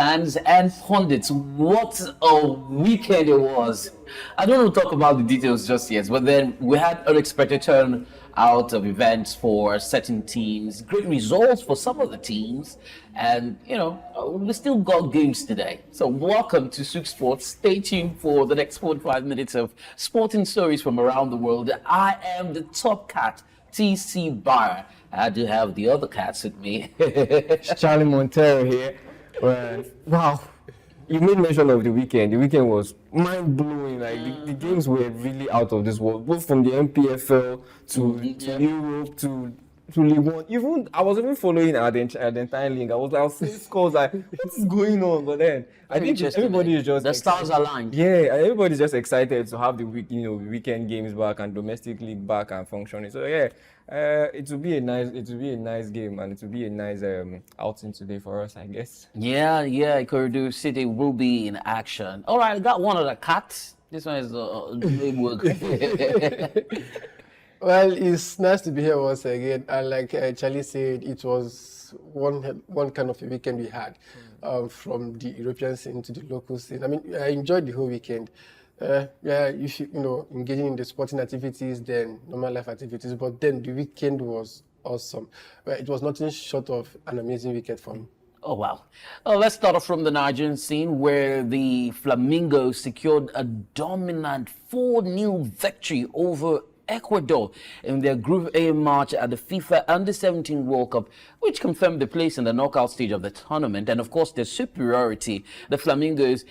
fans and pundits, what a weekend it was. I don't want to talk about the details just yet, but then we had unexpected turn out of events for certain teams, great results for some of the teams, and we still got games today. So welcome to SOUQ Sports. Stay tuned for the next 45 minutes of sporting stories from around the world. I am the top cat, Tici Barrah. I do have the other cats with me. Charlie Montero here. Wow, you made mention of the weekend. The weekend was mind-blowing. Like the games were really out of this world, both from the NPFL to Europe to Liga 1. Even I was even following Argentine League. I was seeing scores like, what's going on? But then I think everybody is just the stars aligned. Yeah, everybody's just excited to have the weekend games back and domestic league back and functioning. So yeah. It will be a nice game, and it will be a nice outing today for us, I guess. Yeah, Ecuador City will be in action. All right, I got one of the cats. This one is work. Well, it's nice to be here once again. And like Charlie said, it was one kind of a weekend we had from the European scene to the local scene. I mean, I enjoyed the whole weekend. If engaging in the sporting activities, then normal life activities, but then the weekend was awesome. It was nothing short of an amazing weekend for me. Oh, wow. Let's start off from the Nigerian scene, where the Flamingos secured a dominant 4-0 victory over Ecuador in their Group A match at the FIFA U-17 World Cup, which confirmed the place in the knockout stage of the tournament and, of course, their superiority. The Flamingos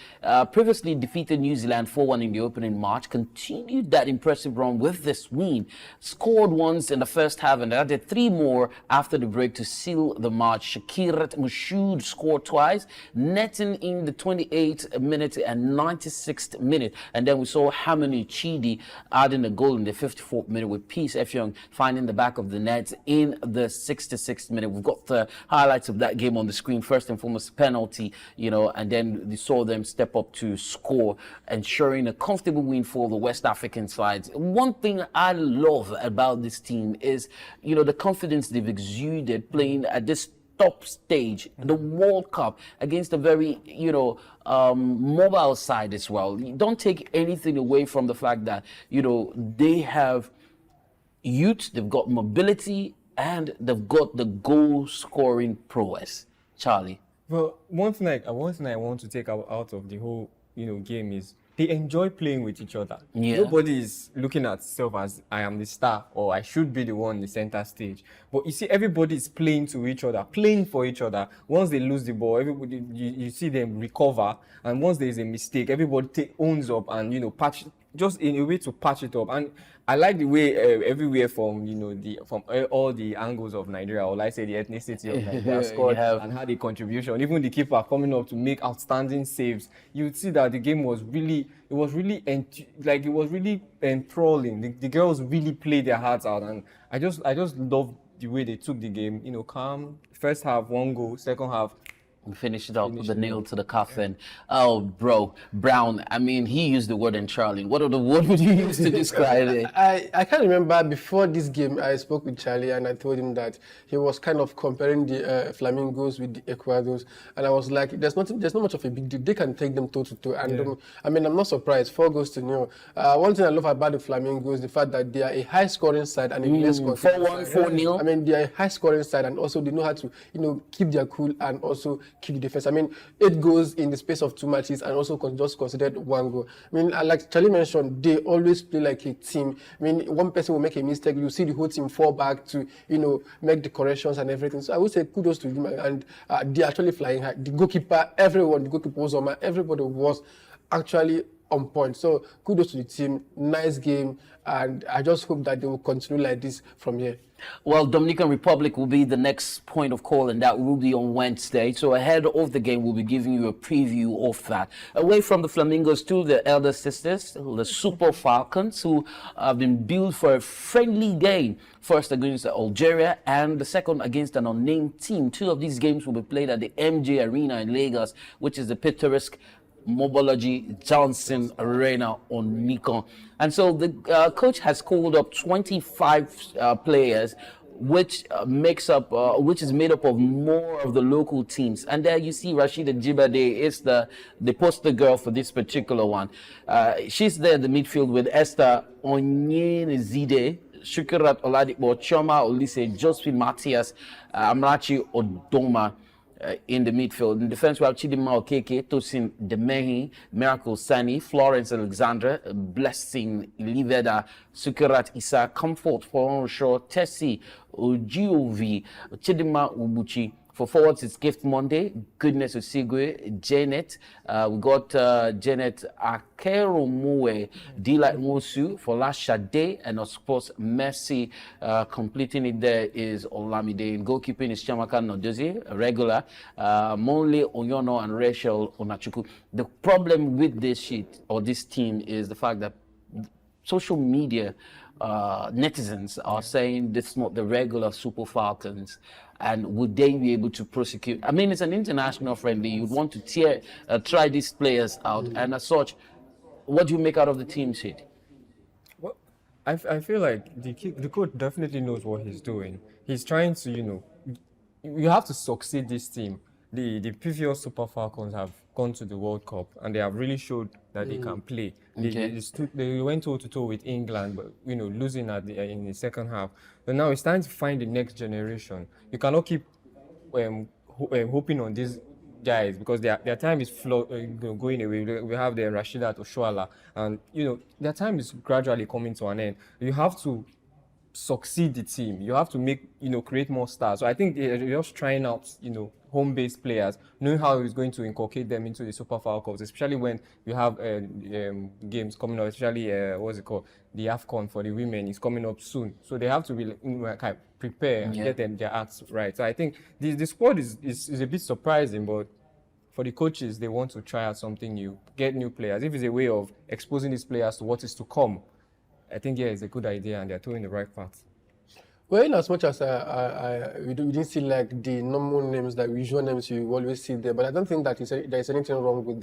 previously defeated New Zealand 4-1 in the opening match, continued that impressive run with this win, scored once in the first half and added 3 more after the break to seal the match. Shakirat Mushood scored twice, netting in the 28th minute and 96th minute. And then we saw Hamani Chidi adding a goal in the 54th minute, with Peace Effiong finding the back of the net in the 66th minute. We've got the highlights of that game on the screen. First and foremost, penalty, and then we saw them step up to score, ensuring a comfortable win for the West African sides. One thing I love about this team is, the confidence they've exuded playing at this top stage, the World Cup, against a very, mobile side as well. You don't take anything away from the fact that, they have youth, they've got mobility, and they've got the goal-scoring prowess. Charlie? Well, one thing I want to take out of the whole, game is they enjoy playing with each other. Yeah. Nobody is looking at itself as I am the star or I should be the one in the center stage. But you see, everybody is playing to each other, playing for each other. Once they lose the ball, everybody you see them recover, and once there is a mistake, everybody owns up and patch, just in a way to patch it up. And I like the way everywhere from from all the angles of Nigeria, or like I say the ethnicity of Nigeria, scored and had a contribution. Even the keeper coming up to make outstanding saves. You'd see that the game was really enthralling. The girls really played their hearts out, and I just love the way they took the game. Calm. First half, 1 goal. Second half, we finished it off with the nail to the coffin. Oh, bro, Brown. I mean, he used the word in Charlie. What would you use to describe it? I can't remember, before this game, I spoke with Charlie and I told him that he was kind of comparing the Flamingos with the Ecuadors, and I was like, there's not much of a big deal. They can take them toe to toe, and I'm not surprised. 4-0. One thing I love about the Flamingos is the fact that they are a high-scoring side and a less 4-1, 4-0. I mean, they are a high-scoring side, and also they know how to keep their cool and also keep the defense. I mean, 8 goals in the space of 2 matches, and also just considered 1 goal. I mean, like Charlie mentioned, they always play like a team. I mean, one person will make a mistake, you see the whole team fall back to make the corrections and everything. So I would say kudos to them, and they're actually flying high. The goalkeeper, the goalkeeper was on, everybody was actually on point. So kudos to the team. Nice game, and I just hope that they will continue like this from here. Well, Dominican Republic will be the next point of call, and that will be on Wednesday. So ahead of the game, we'll be giving you a preview of that. Away from the Flamingos to the elder sisters, the Super Falcons, who have been built for a friendly game. First against Algeria and the second against an unnamed team. 2 of these games will be played at the MJ Arena in Lagos, which is the picturesque Mobology Johnson Arena on Nikon. And so the coach has called up 25 players which which is made up of more of the local teams. And there you see Rashida Jibade is the poster girl for this particular one. She's there in the midfield with Esther Onyenezide, Shukirat Oladipo, Choma Olise, Josephine Matias, Amrachi Odoma. In the midfield. In defense, we have Chidima Okeke, Tosin Demehi, Miracle Sani, Florence Alexandra, Blessing Liveda, Sukirat Isa, Comfort Foronshaw, Tessie Ojiovi, Chidima Ubuchi. For forwards, it's Gift Monday, Goodness Osigwe, Janet. We got Janet Akeromue, Delight Mosu, for last Shade, and of course, Mercy. Completing it there is Olamide. In goalkeeping is Chamaka Nodozi, regular. Monle Onyono and Rachel Onachuku. The problem with this sheet or this team is the fact that social media netizens are saying this is not the regular Super Falcons, and would they be able to prosecute? I mean, it's an international friendly. You'd want to try these players out, and as such, what do you make out of the team sheet? Well, I feel like the coach definitely knows what he's doing. He's trying to, you have to succeed this team. The previous Super Falcons have gone to the World Cup and they have really showed that they can play. They went toe-to-toe with England, but losing in the second half. But now it's time to find the next generation. You cannot keep hoping on these guys because their time is going away. We have the Rashida Oshuala, and their time is gradually coming to an end. You have to succeed the team. You have to make create more stars. So I think they're just trying out home-based players, knowing how he's going to inculcate them into the Super Falcons, especially when you have games coming up, especially what's it called, the AFCON for the women is coming up soon. So they have to be prepare and get them their acts right. So I think the squad is a bit surprising, but for the coaches, they want to try out something new, get new players. If it's a way of exposing these players to what is to come, I think it's a good idea and they're doing the right path. Well, in as much as we didn't see like the normal names, the usual names you always see there, but I don't think that there's anything wrong with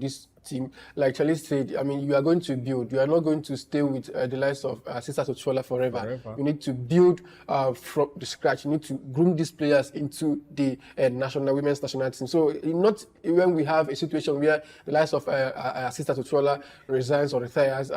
this team. Like Charlie said, I mean, you are going to build. You are not going to stay with the likes of Sister Sochola forever. You need to build from the scratch. You need to groom these players into the women's national team. So not when we have a situation where the likes of Sister Sochola resigns or retires.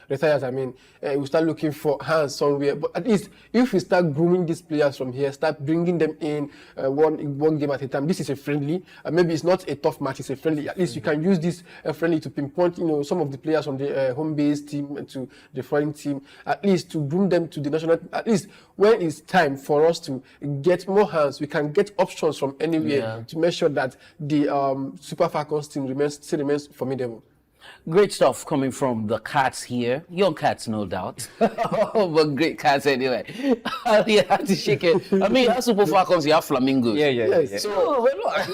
We start looking for hands somewhere. But at least if we start grooming these players from here, start bringing them in one game at a time. This is a friendly. Maybe it's not a tough match. It's a friendly. At least you can use this friendly to pinpoint, some of the players from the home-based team to the foreign team, at least to groom them to the national. At least when it's time for us to get more hands, we can get options from anywhere to make sure that the Super Falcons team still remains formidable. Great stuff coming from the cats here. Young cats, no doubt. But great cats anyway. You have to shake it. I mean, as Super Falcons, you have Flamingos. Yeah. So, we're not.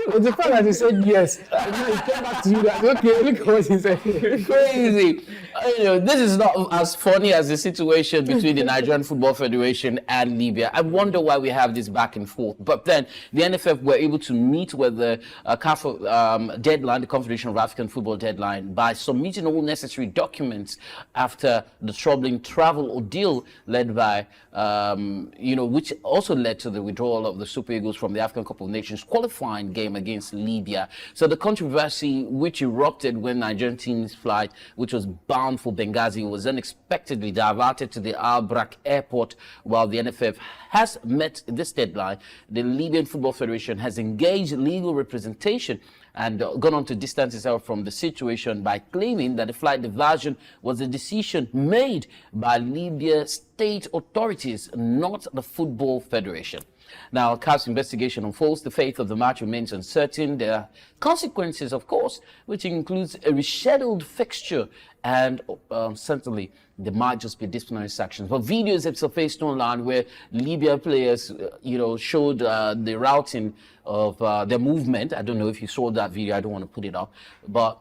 It's the fact that he said yes. And now he came back to you that, okay, look what he said. Crazy. This is not as funny as the situation between the Nigerian Football Federation and Libya. I wonder why we have this back and forth. But then the NFF were able to meet with the CAF deadline, the Confederation of African Football deadline, by submitting all necessary documents after the troubling travel ordeal led by, which also led to the withdrawal of the Super Eagles from the African Cup of Nations qualifying game against Libya. So the controversy which erupted when Nigerian team's flight, which was bound for Benghazi, was unexpectedly diverted to the Al Brak airport. While the NFF has met this deadline, the Libyan Football Federation has engaged legal representation and gone on to distance itself from the situation by claiming that the flight diversion was a decision made by Libya state authorities, not the Football Federation. Now, CAF's investigation unfolds. The fate of the match remains uncertain. There are consequences, of course, which includes a rescheduled fixture, and certainly there might just be disciplinary sanctions. But videos have surfaced online where Libya players, showed the routing of their movement. I don't know if you saw that video. I don't want to put it up, but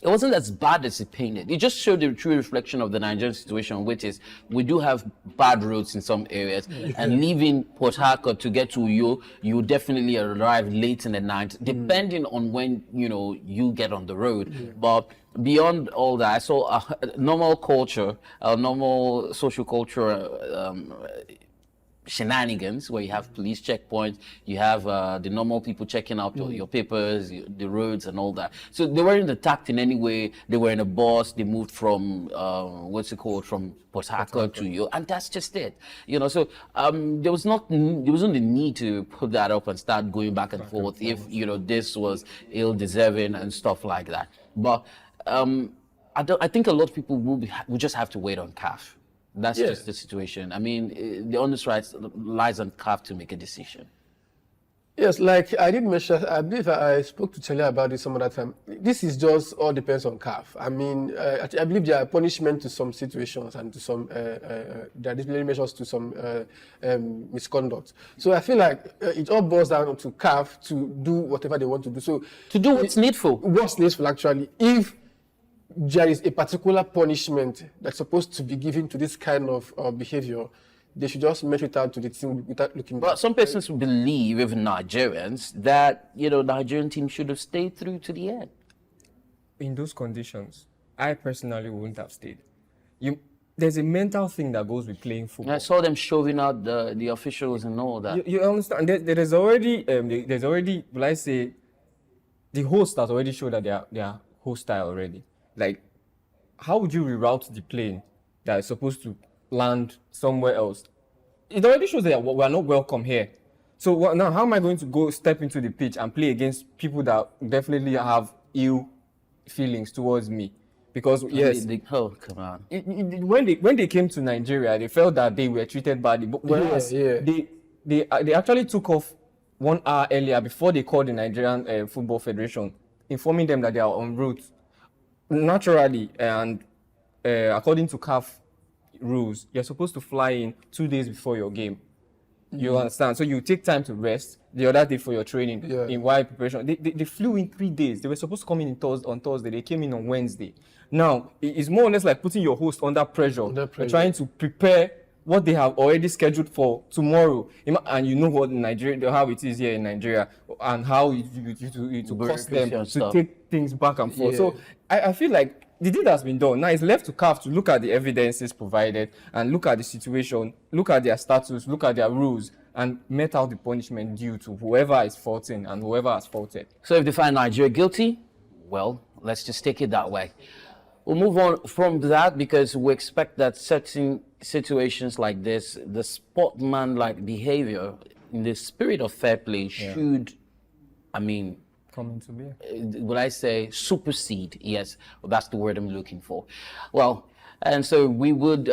it wasn't as bad as it painted. It just showed the true reflection of the Nigerian situation, which is we do have bad roads in some areas, and leaving Port Harcourt to get to you definitely arrive late in the night, depending on when you get on the road. But beyond all that, I saw a normal culture, a normal social culture shenanigans where you have police checkpoints, you have the normal people checking out your papers, the roads and all that. So they weren't attacked in any way. They were in a bus. They moved from from Port Harcourt to you, and that's just it. So there wasn't the need to put that up and start going back and forth if this was ill-deserving and stuff like that. But I think a lot of people will just have to wait on CAF. That's just the situation. I mean, the honest rights lies on CAF to make a decision. Yes, like I did mention, I believe I spoke to Charlie about this some other time. This is just all depends on CAF. I mean, I believe there are punishment to some situations and to some, there are disciplinary measures to some misconduct. So I feel like it all boils down to CAF to do whatever they want to do. So to do what's needful. What's needful, actually. If there is a particular punishment that's supposed to be given to this kind of behavior, they should just measure it out to the team without looking back. But some persons believe, even Nigerians, that Nigerian team should have stayed through to the end. In those conditions, I personally wouldn't have stayed. There's a mental thing that goes with playing football. I saw them shoving out the officials and all that. You understand? There's already, will I say, the host has already showed that they are hostile already. Like, how would you reroute the plane that is supposed to land somewhere else? It already shows that we are not welcome here. So now, how am I going to step into the pitch and play against people that definitely have ill feelings towards me? Because yes, oh come on. When they came to Nigeria, they felt that they were treated badly. But whereas they actually took off 1 hour earlier before they called the Nigerian Football Federation, informing them that they are en route. Naturally, and according to CAF rules, you're supposed to fly in 2 days before your game. You understand? So you take time to rest the other day for your training in while preparation. They flew in 3 days. They were supposed to come in on Thursday. They came in on Wednesday. Now, it's more or less like putting your host under pressure. Trying to prepare what they have already scheduled for tomorrow. And you know what Nigeria, how it is here in Nigeria, and how it cost them to take things back and forth. So I feel like the deed has been done. Now it's left to CAF to look at the evidences provided and look at the situation, look at their status, look at their rules, and met out the punishment due to whoever is faulting and whoever has faulted. So if they find Nigeria guilty, well, let's just take it that way. We'll move on from that because we expect that certain situations like this, the sportsman-like behavior in the spirit of fair play should, come into being. Would I say supersede? Yes, well, that's the word I'm looking for. Well, and so we would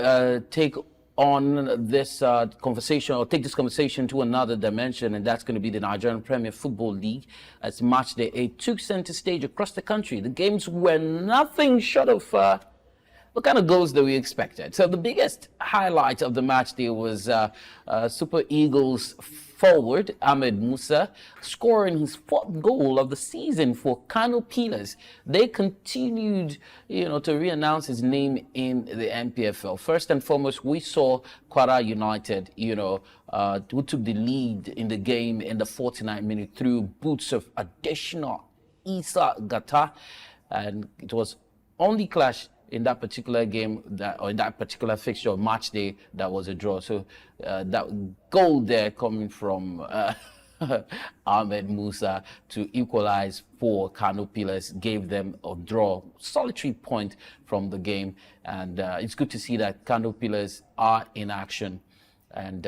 take on this conversation, or take this conversation to another dimension, and that's going to be the Nigerian Premier Football League. As Matchday 8 took center stage across the country. The games were nothing short of what kind of goals that we expected. So the biggest highlight of the match day was Super Eagles forward Ahmed Musa scoring his 4th goal of the season for Kano Pillars. They continued, to re-announce his name in the NPFL. First and foremost, we saw Kwara United, who took the lead in the game in the 49th minute through boots of additional Issa Gata, and it was only clash in that particular game, or in that particular fixture of match day, that was a draw. So that goal there coming from Ahmed Musa to equalize for Kano Pillars gave them a draw, solitary point from the game. And it's good to see that Kano Pillars are in action. And,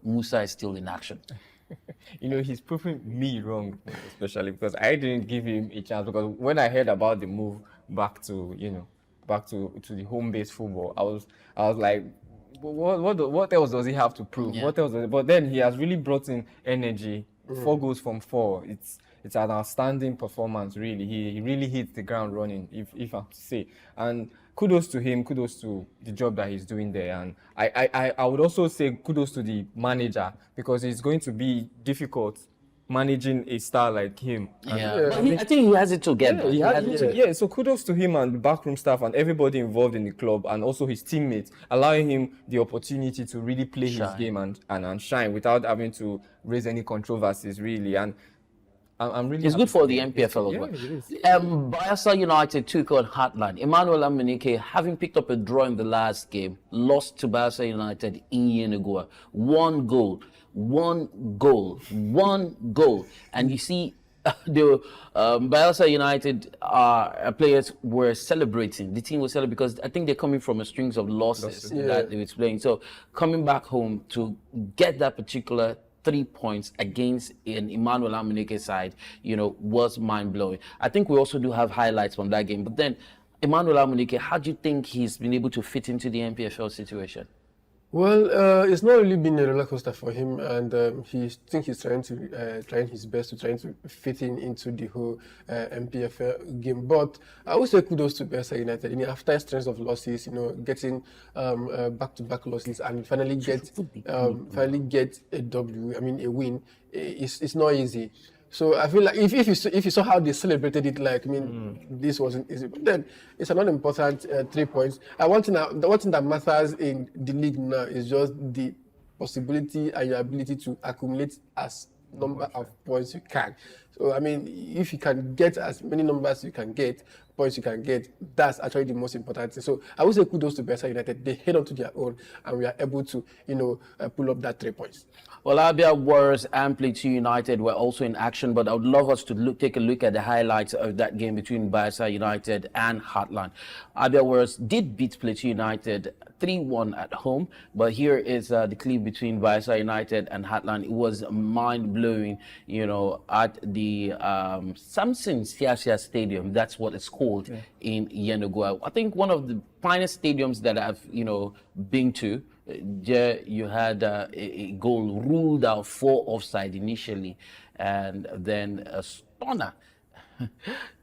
Musa is still in action. He's proving me wrong, especially because I didn't give him a chance. Because when I heard about the move back to the home-based football, I was like, what else does he have to prove? What else? But then he has really brought in energy. 4 goals from 4. It's an outstanding performance. Really, he really hits the ground running. If I have to say, and kudos to him. Kudos to the job that he's doing there. And I would also say kudos to the manager, because it's going to be difficult managing a star like him. I think he has it together. So kudos to him and the backroom staff and everybody involved in the club, and also his teammates, allowing him the opportunity to really play his game and shine without having to raise any controversies, really. And I'm really. It's happy good for for the them. NPFL as Yeah, well. it is. Barcelona United took on Heartland. Emmanuel Amunike, having picked up a draw in the last game, lost to Barcelona United in Yenagoa. One goal, one goal. And you see, the Barcelona United players were celebrating. The team was celebrating because I think they're coming from a strings of losses that they were playing. So coming back home to get that particular 3 points against an Emmanuel Amunike side, was mind-blowing. I think we also do have highlights from that game. But then, Emmanuel Amunike, how do you think he's been able to fit into the NPFL situation? Well, it's not really been a roller coaster for him, and he's trying his best to fit into the whole MPFL game. But I would say kudos to Barca United. After a string of losses, getting back-to-back losses and finally get a W. I mean, a win. It's not easy. So I feel like if you saw how they celebrated it, this wasn't easy. But then it's another important 3 points. One thing that matters in the league now is just the possibility and your ability to accumulate as number of points you can. So if you can get as many numbers points you can get, that's actually the most important thing. So I would say kudos to Barca United. They head on to their own, and we are able to pull up that 3 points. Well, Abia Warriors and Plateau United were also in action, but I would love us to take a look at the highlights of that game between Barca United and Heartland. Abia Warriors did beat Plateau United 3-1 at home, but here is the clip between Barca United and Heartland. It was mind-blowing, at the Samson Siasia Stadium. That's what it's called in Yenagoa. I think one of the finest stadiums that I've, been to. There you had a goal ruled out for offside initially, and then a stunner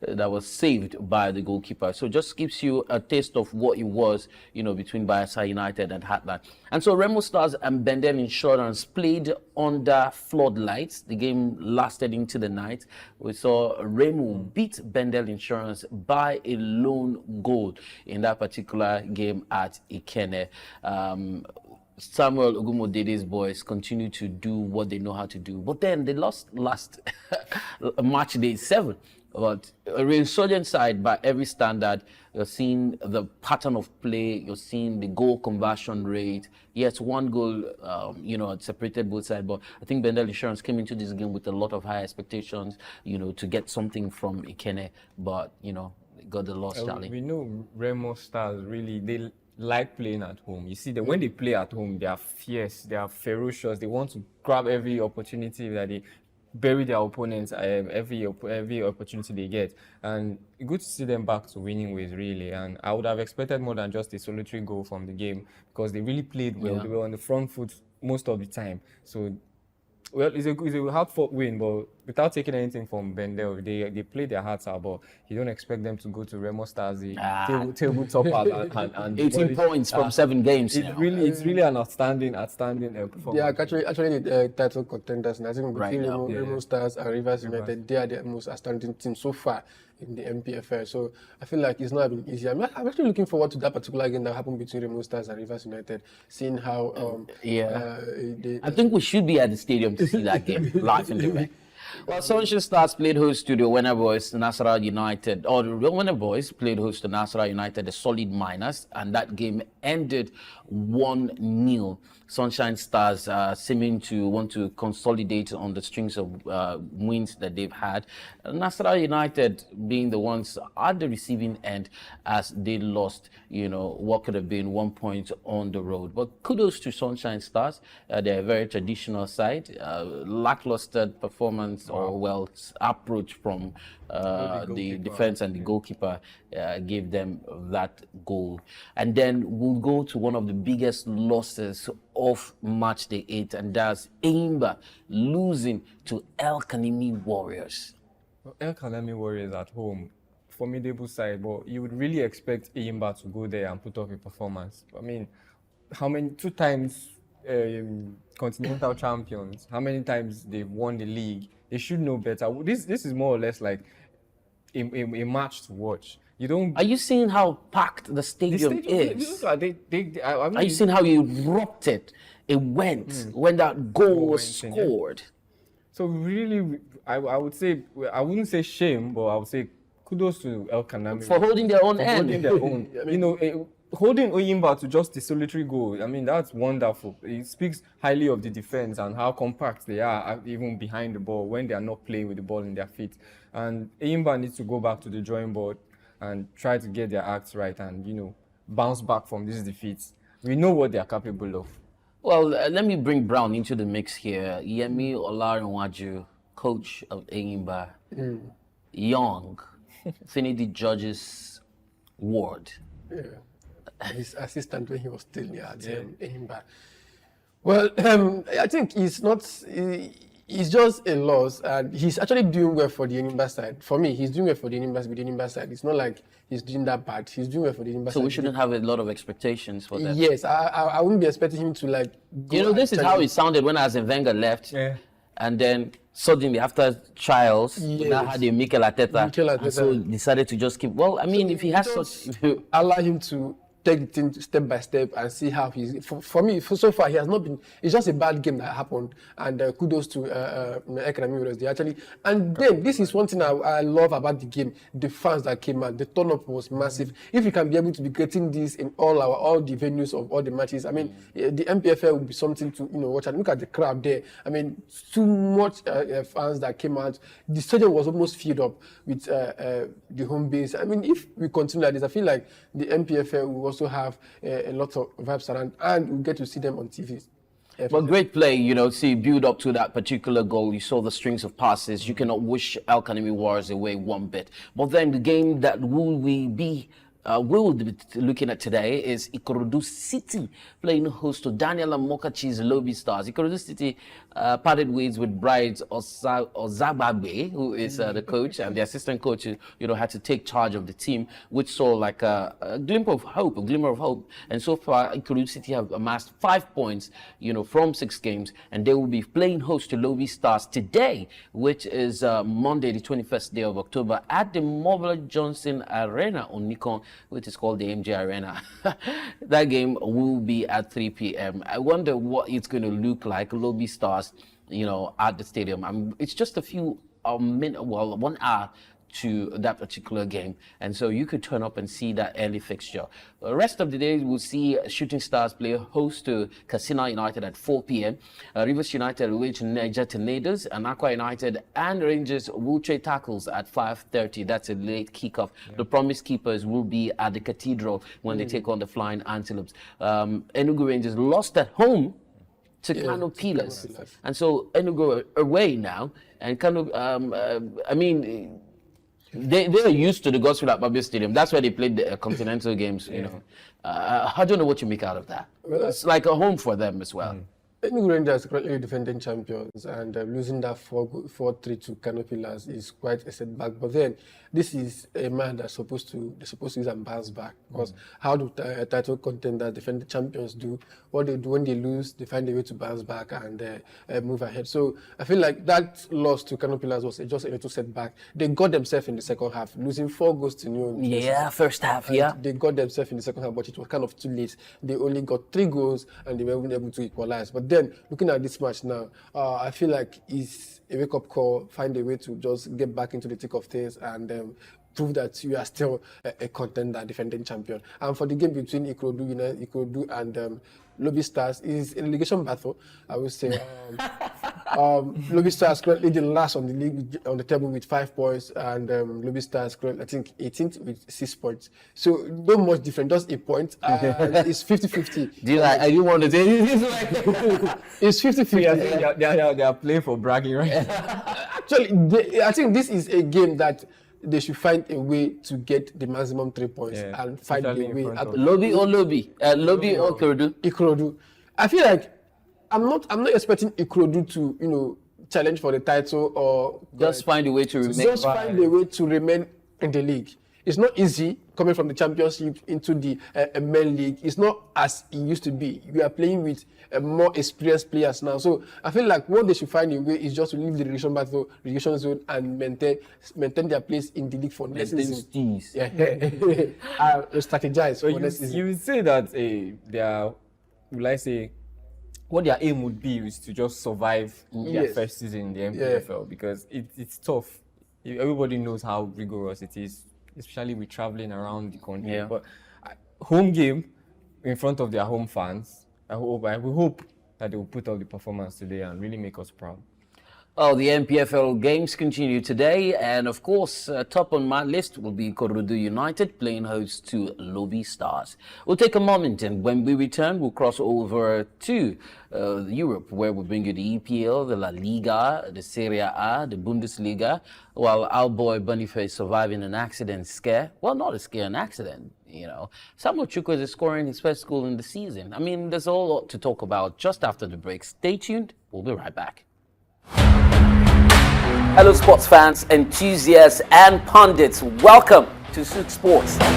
that was saved by the goalkeeper. So just gives you a taste of what it was, between Barca United and Heartland. And so Remo Stars and Bendel Insurance played under floodlights. The game lasted into the night. We saw Remo beat Bendel Insurance by a lone goal in that particular game at Ikene. Samuel Ogumodede's boys continue to do what they know how to do. But then they lost last Matchday 7. But a resurgent side by every standard. You're seeing the pattern of play. You're seeing the goal conversion rate. Yes, one goal, it separated both sides. But I think Bendel Insurance came into this game with a lot of high expectations, to get something from Ikene. But, they got the loss, Charlie. We know Remo Stars really, they like playing at home. You see that when they play at home, they are fierce, they are ferocious. They want to grab every opportunity that they bury their opponents every opportunity they get, and good to see them back to winning ways, really. And I would have expected more than just a solitary goal from the game, because they really played well. They were on the front foot most of the time. So it's a hard-fought win, but without taking anything from Bendel, they played their hearts out. But you don't expect them to go to Remo Stars, the table topper, and 18 points from 7 games. It's really an outstanding performance. Yeah, actually the title contenders, and I think between now, Remo Stars and Rivers United, they are the most outstanding team so far in the MPFL. So I feel like it's not been easy. I'm actually looking forward to that particular game that happened between Remo Stars and Rivers United, seeing how I think we should be at the stadium to see that game live in direct. Well, Sunshine Stars played host to the Winner Boys to Nasarawa United, or the Winner Boys played host to Nasarawa United, a solid minus, and that game ended 1-0. Sunshine Stars seeming to want to consolidate on the strings of wins that they've had. Nasarawa United being the ones at the receiving end as they lost, what could have been 1 point on the road. But kudos to Sunshine Stars. They're a very traditional side. Lackluster performance or approach from the defense and the goalkeeper gave them that goal. And then we'll go to one of the biggest losses of Matchday 8, and that's Eimba losing to El Kanemi Warriors. Well, El Kanemi Warriors at home, formidable side, but you would really expect Eimba to go there and put up a performance. I mean, how many 2 times continental champions? How many times they've won the league? They should know better. This is more or less like a match to watch. Are you seeing how packed the stadium is? Are you seeing how it erupted? It went when that goal was scored. So really, I would say, I wouldn't say shame, but I would say kudos to El Kanami For holding their own for end. holding their own. You know, holding Oyimba to just the solitary goal, I mean, that's wonderful. It speaks highly of the defense and how compact they are, even behind the ball, when they are not playing with the ball in their feet. And Oyimba needs to go back to the drawing board and try to get their acts right and, you know, bounce back from these defeats. We know what they are capable of. Well, let me bring Brown into the mix here. Yemi Olarinwaju, coach of Eyimba, young, finished the judges' ward. Yeah. His assistant when he was still at Eyimba. Well, I think it's just a loss, and he's actually doing well for the Eyimba side. For me, he's doing well for the Eyimba side. It's not like he's doing that bad. He's doing well for the Eyimba side. So we shouldn't have a lot of expectations for that. Yes, I wouldn't be expecting him to like. You know, this is how it sounded when Arsene Wenger left. Yeah. And then suddenly after trials, now had a Mikel Arteta. And so decided to just keep. Well, I mean, if he has such, allow him to take the thing step by step and see how he's. For me, so far he has not been. It's just a bad game that happened, and kudos to Ecuador. They actually. And then this is one thing I love about the game: the fans that came out. The turn up was massive. If we can be able to be getting this in all the venues of all the matches, I mean, the MPFL would be something to watch. And look at the crowd there. I mean, too much fans that came out. The stadium was almost filled up with the home base. I mean, if we continue like this, I feel like the MPFL will also have a lot of vibes around, and we get to see them on TV. Well, great play, you know, see, build up to that particular goal. You saw the strings of passes. You cannot wish El Kanemi Warriors away one bit. But then the game that we'll be looking at today is Ikorodu City playing host to Daniel Amokachi's Lobby Stars. Ikorodu City parted ways with Brides Ozababe, who is the coach, and the assistant coach, had to take charge of the team, which saw like a glimmer of hope. And so far, Ikorodu City have amassed 5 points, from 6 games, and they will be playing host to Lobby Stars today, which is Monday, the 21st day of October, at the Mobile Johnson Arena on Nikon, which is called the MJ Arena. That game will be at 3 p.m. I wonder what it's going to look like, Lobby Stars, at the stadium. It's just a few 1 hour to that particular game, and so you could turn up and see that early fixture. The rest of the day, we'll see Shooting Stars play host to Katsina United at 4 p.m. Rivers United will reach Niger Tornadoes, and Aqua United and Rangers will trade tackles at 5:30. That's a late kickoff. The Promise Keepers will be at the Cathedral when they take on the Flying Antelopes. Enugu Rangers lost at home to Kano Pillars, and so Enugu away now, and Kano, they're used to the Godswill Akpabio Stadium. That's where they played the continental games, I don't know what you make out of that. Well, it's like a home for them as well. Enugu Rangers currently defending champions, and losing that 4-3 to Kano Pillars is quite a setback. But then this is a man they're supposed to use and bounce back, because how do title contenders defend the champions do? What they do when they lose, they find a way to bounce back and move ahead. So I feel like that loss to Kano Pillars was just a little setback. They got themselves in the second half, losing 4 goals to nil. First half, They got themselves in the second half, but it was kind of too late. They only got 3 goals and they weren't able to equalize. But then, looking at this match now, I feel like it's a wake-up call. Find a way to just get back into the thick of things and prove that you are still a contender, defending champion. And for the game between Ikorodu and Lobby Stars is a relegation battle, I would say. Lobby Stars currently the last on the league on the table with 5 points, and Lobby Stars currently, I think, 18th with 6 points. So not much different, just a point. It's 50-50. I do want to say it's 50-50. They are playing for bragging, right? Actually, I think this is a game that they should find a way to get the maximum 3 points and find a way. Lobby or Ikorodu? Ikorodu. I feel like I'm not expecting Ikorodu to challenge for the title or just find a way to remain. Just find a way to remain in the league. It's not easy coming from the championship into the main league. It's not as it used to be. We are playing with more experienced players now. So I feel like what they should find a way is just to leave the relegation zone and maintain their place in the league for next season. Strategize. So you would say that they are, will I say, what their aim would be is to just survive their Yes. first season in the NPFL because it's tough. Everybody knows how rigorous it is, especially with traveling around the country. Yeah. But home game in front of their home fans, I will hope that they will put up the performance today and really make us proud. Oh, the NPFL games continue today, and of course, top on my list will be Korodu United playing host to Lobby Stars. We'll take a moment, and when we return, we'll cross over to Europe, where we bring you the EPL, the La Liga, the Serie A, the Bundesliga, while our boy Boniface surviving an accident scare. Well, not a scare, an accident. You know, Samuel Chukwueze is scoring his first goal in the season. I mean, there's a whole lot to talk about just after the break. Stay tuned. We'll be right back. Hello, sports fans, enthusiasts, and pundits. Welcome to SOUQ Sports. Well,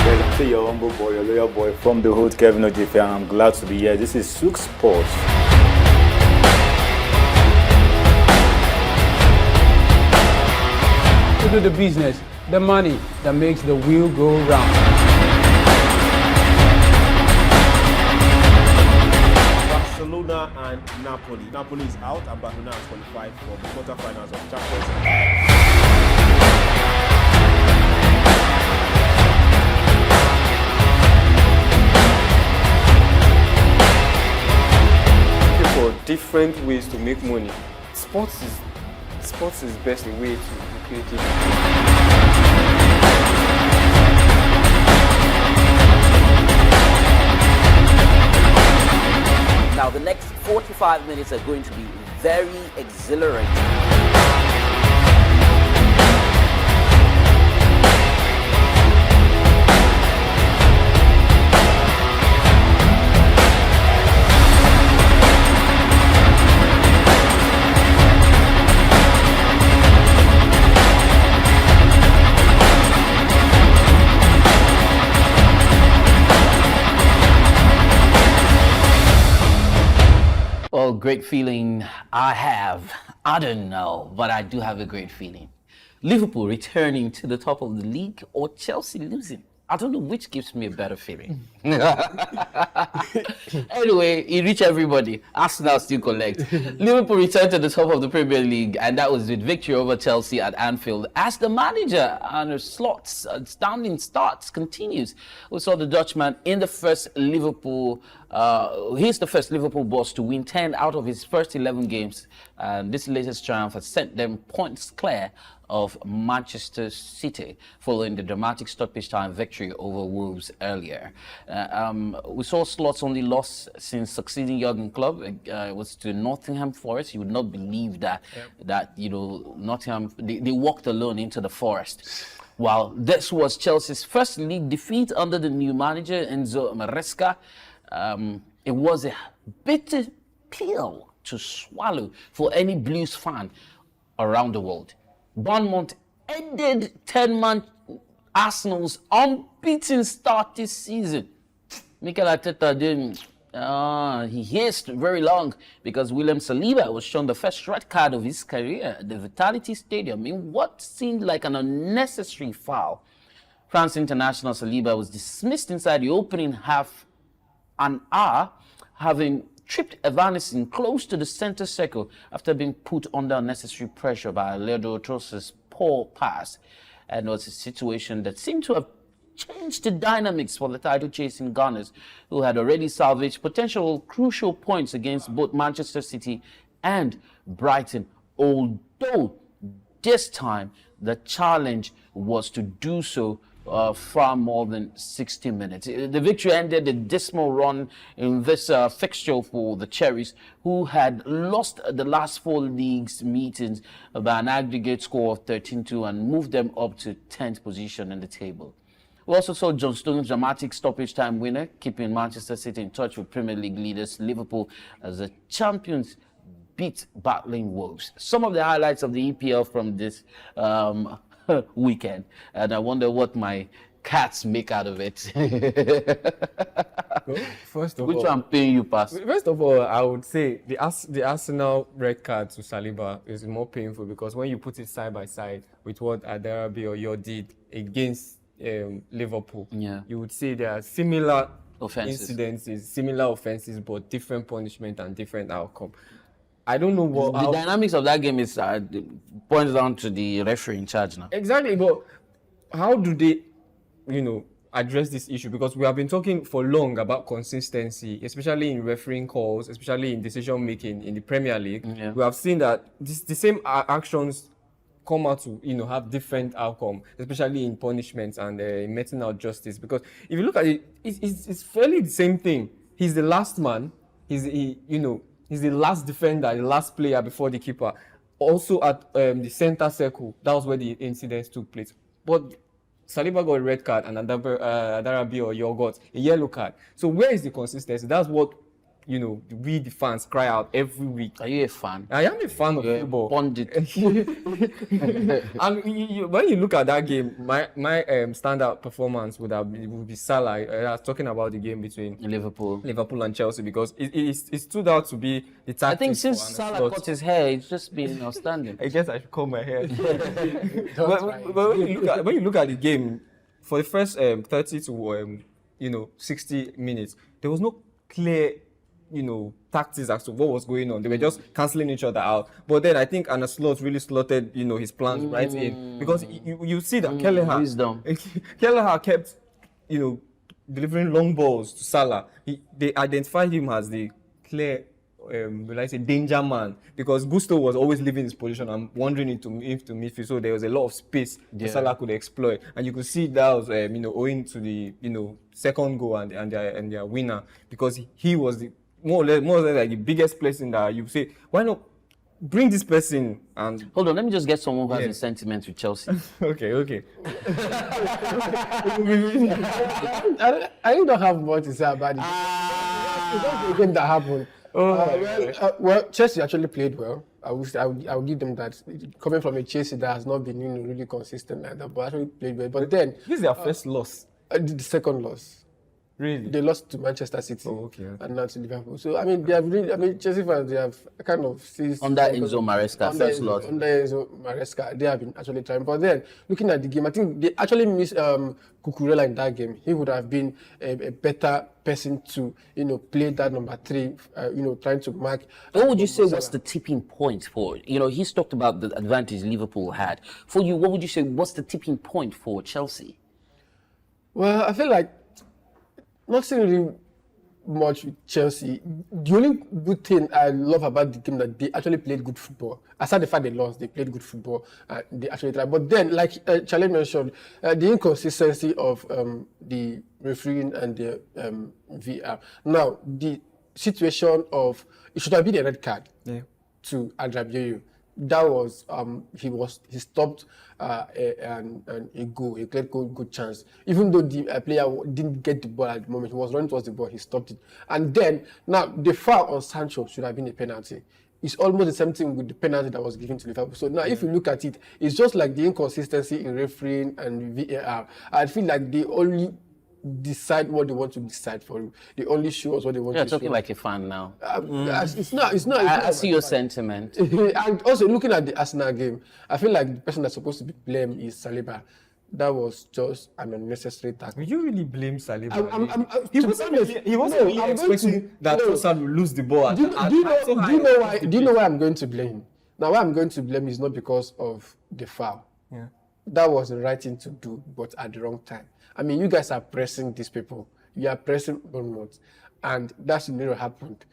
I'm your humble boy, your loyal boy from the hood, Kevin Ojefe, and I'm glad to be here. This is SOUQ Sports. To do the business, the money that makes the wheel go round. Barcelona and Napoli. Napoli is out and Barcelona has qualified for the quarterfinals of Champions League. For different ways to make money. Sports is best a way to be creative. Now, the next 45 minutes are going to be very exhilarating. Well, great feeling I have. I don't know, but I do have a great feeling. Liverpool returning to the top of the league or Chelsea losing. I don't know which gives me a better feeling. Anyway, it reached everybody. Arsenal still collect. Liverpool returned to the top of the Premier League, and that was with victory over Chelsea at Anfield. As the manager and her slots, astounding starts continues. We saw the Dutchman in the first Liverpool. He's the first Liverpool boss to win 10 out of his first 11 games. And this latest triumph has sent them points clear of Manchester City following the dramatic stoppage time victory over Wolves earlier. We saw Slots only lost since succeeding Jurgen Klopp. It was to Nottingham Forest. You would not believe that Nottingham they walked alone into the forest. While this was Chelsea's first league defeat under the new manager Enzo Maresca, it was a bitter pill to swallow for any Blues fan around the world. Bournemouth ended 10-man Arsenal's unbeaten start this season. Mikel Arteta didn't. He hissed very long because William Saliba was shown the first red card of his career at the Vitality Stadium in what seemed like an unnecessary foul. France international Saliba was dismissed inside the opening half an hour, having tripped Evanescence close to the center circle after being put under unnecessary pressure by Leandro Trossard's poor pass. And it was a situation that seemed to have changed the dynamics for the title-chasing Gunners, who had already salvaged potential crucial points against both Manchester City and Brighton, although this time the challenge was to do so far more than 60 minutes. The victory ended a dismal run in this fixture for the Cherries, who had lost the last 4 leagues meetings by an aggregate score of 13-2 and moved them up to 10th position in the table. We also saw John Stones' dramatic stoppage time winner, keeping Manchester City in touch with Premier League leaders Liverpool as the champions beat battling Wolves. Some of the highlights of the EPL from this weekend, and I wonder what my cats make out of it. First of Which all, one paying you pass? First of all, I would say the Arsenal red card to Saliba is more painful because when you put it side by side with what Adarabi or Yo did against Liverpool, Yeah. you would say there are similar Offenses. incidences, similar offenses, but different punishment and different outcome. I don't know what The dynamics of that game is points down to the referee in charge now. exactly, but how do they, address this issue? Because we have been talking for long about consistency, especially in refereeing calls, especially in decision making in the Premier League. Yeah. We have seen that the same actions come out to have different outcome, especially in punishments and in meting out justice. Because if you look at it, it's fairly the same thing. He's the last man. He's the last defender, the last player before the keeper. Also at the center circle, that was where the incidents took place. But Saliba got a red card and Adarabi or Yo got a yellow card. So where is the consistency? That's what we the fans cry out every week. Are you a fan? I am a fan of football. Pundit. And when you look at that game, my standout performance would be Salah. I was talking about the game between Liverpool. and Chelsea because it stood out to be the tactics. I think since for Salah Ancelotti. cut his hair, it's just been outstanding. I guess I should comb my hair. but when you look at the game, for the first 30 to 60 minutes, there was no clear tactics as to what was going on. They were just cancelling each other out. But then I think Ancelotti really slotted his plans right in, because you see that Wisdom. Kelleher kept delivering long balls to Salah. They identified him as the clear danger man, because Gusto was always leaving his position and wandering into midfield, so there was a lot of space that Salah could exploit, and you could see that was owing to the second goal and their winner, because he was the more or less like the biggest person that you say, why not bring this person and Hold on, let me just get someone who has a sentiment with Chelsea. okay. I don't have much to say about it. It's not the game that happened. Well, Chelsea actually played well. I will give them that. Coming from a Chelsea that has not been really consistent like that, but actually played well. But then This is their first loss. the second loss. Really? They lost to Manchester City and now to Liverpool. So they have really, Chelsea fans, they have kind of seized Under Enzo Maresca, first loss. Under Enzo Maresca, they have been actually trying. But then, looking at the game, I think they actually missed Cucurella in that game. He would have been a better person to, play that number 3, trying to mark. What would you say was the tipping point for, he's talked about the advantage Liverpool had. For you, what would you say, what's the tipping point for Chelsea? Well, I feel like not seeing really much with Chelsea. The only good thing I love about the game that they actually played good football. Aside the fact they lost, they played good football. They actually tried. But then, like Charlie mentioned, the inconsistency of the refereeing and the VR. Now, the situation of it should have been a red card to Adrabioyo. That was he stopped a goal, a clear good chance. Even though the player didn't get the ball at the moment, he was running towards the ball, he stopped it. And then now the foul on Sancho should have been a penalty. It's almost the same thing with the penalty that was given to Liverpool. So now, if you look at it, it's just like the inconsistency in refereeing and VAR. I feel like they only decide what they want to decide for you. They only show us what they want to show. You're talking like a fan now. It's not. I see your sentiment. And also looking at the Arsenal game, I feel like the person that's supposed to be blamed is Saliba. That was just an unnecessary tackle. Will you really blame Saliba? He wasn't really expecting that Trossard will lose the ball. Do you know why I'm going to blame him? Now, why I'm going to blame is not because of the foul. Yeah. That was the right thing to do, but at the wrong time. I mean, you guys are pressing these people. You are pressing Bournemouth, and that scenario happened.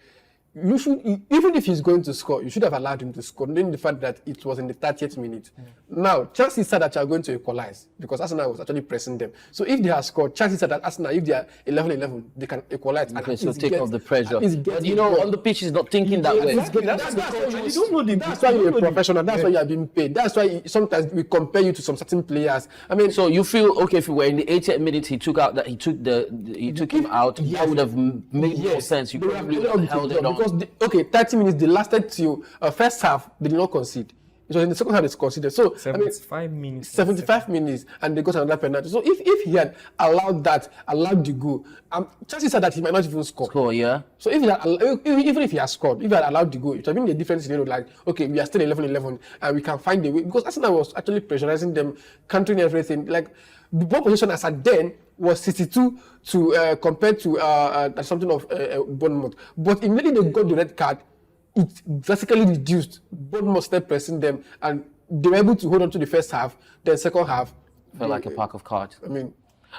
You should, even if he's going to score, you should have allowed him to score, knowing the fact that it was in the 30th minute. Now, Chelsea said that you are going to equalize because Arsenal was actually pressing them. So if they have scored, Chelsea said that Arsenal, if they are 11-11, they can equalize. Okay, so take off the pressure. But on the pitch, he's not thinking that way. That's why you're a professional. That's why you are being paid. That's why sometimes we compare you to some certain players. I mean, so you feel okay if we were in the 80th minute, he took him out. That would have made more sense. You probably would have held it on. Because 30 minutes, they lasted till first half, they did not concede. It was in the second half they conceded. So 75 minutes. 75 minutes, and they got another penalty. So if he had allowed the goal, chances are that he might not even score. Yeah. So even if he has scored, if he had allowed the goal, it would have been a different scenario. Like, okay, we are still 11-11, and we can find a way, because Arsenal was actually pressurizing them, countering everything. Like the ball position as at then was 62 to compared to something of Bournemouth. But immediately they got the red card, it drastically reduced. Bournemouth started pressing them, and they were able to hold on to the first half. Then second half, Felt like a pack of cards. I mean,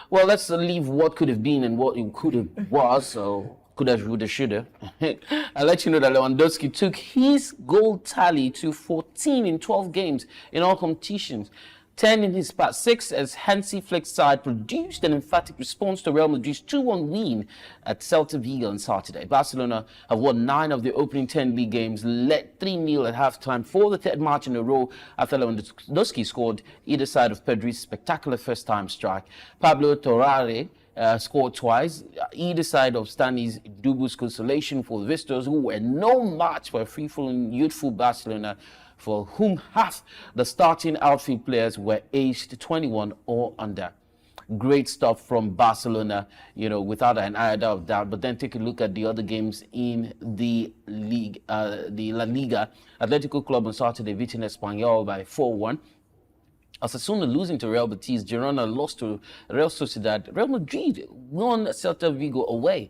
Well, let's leave what could have been and what it could have was. So could have, would have, should have. I'll let you know that Lewandowski took his goal tally to 14 in 12 games in all competitions. 10 in his past 6 as Hansi Flick's side produced an emphatic response to Real Madrid's 2-1 win at Celta Vigo on Saturday. Barcelona have won 9 of the opening 10 league games, led 3-0 at halftime for the third match in a row after Lewandowski scored either side of Pedri's spectacular first-time strike. Pablo Torrare scored twice, either side of Stanley's Dubu's consolation for the visitors, who were no match for a free-flowing youthful Barcelona, for whom half the starting outfield players were aged 21 or under. Great stuff from Barcelona, without an iota of doubt. But then take a look at the other games in the league, the La Liga. Atletico Club on Saturday beating Espanyol by 4-1. Osasuna losing to Real Betis. Girona lost to Real Sociedad. Real Madrid won Celta Vigo away,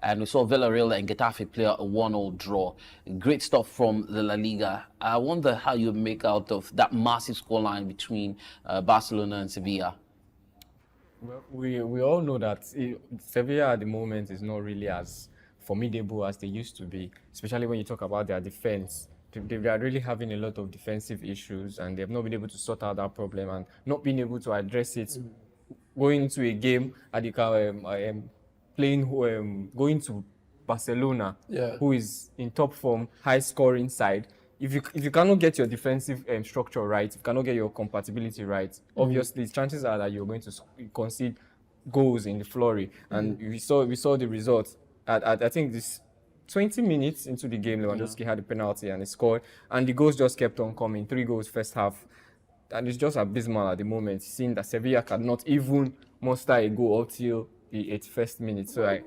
and we saw Villarreal and Getafe play a 1-1 draw. Great stuff from the La Liga. I wonder how you make out of that massive scoreline between Barcelona and Sevilla. Well, we all know that Sevilla at the moment is not really as formidable as they used to be, especially when you talk about their defense. They are really having a lot of defensive issues, and they've not been able to sort out that problem and not being able to address it. Going into a game at the going to Barcelona, who is in top form, high scoring side. If you cannot get your defensive structure right, if you cannot get your compatibility right, obviously chances are that you're going to concede goals in the flurry. And we saw the results. I think this 20 minutes into the game, Lewandowski had a penalty and he scored, and the goals just kept on coming. 3 goals first half, and it's just abysmal at the moment, seeing that Sevilla cannot even muster a goal until the 81st minute. So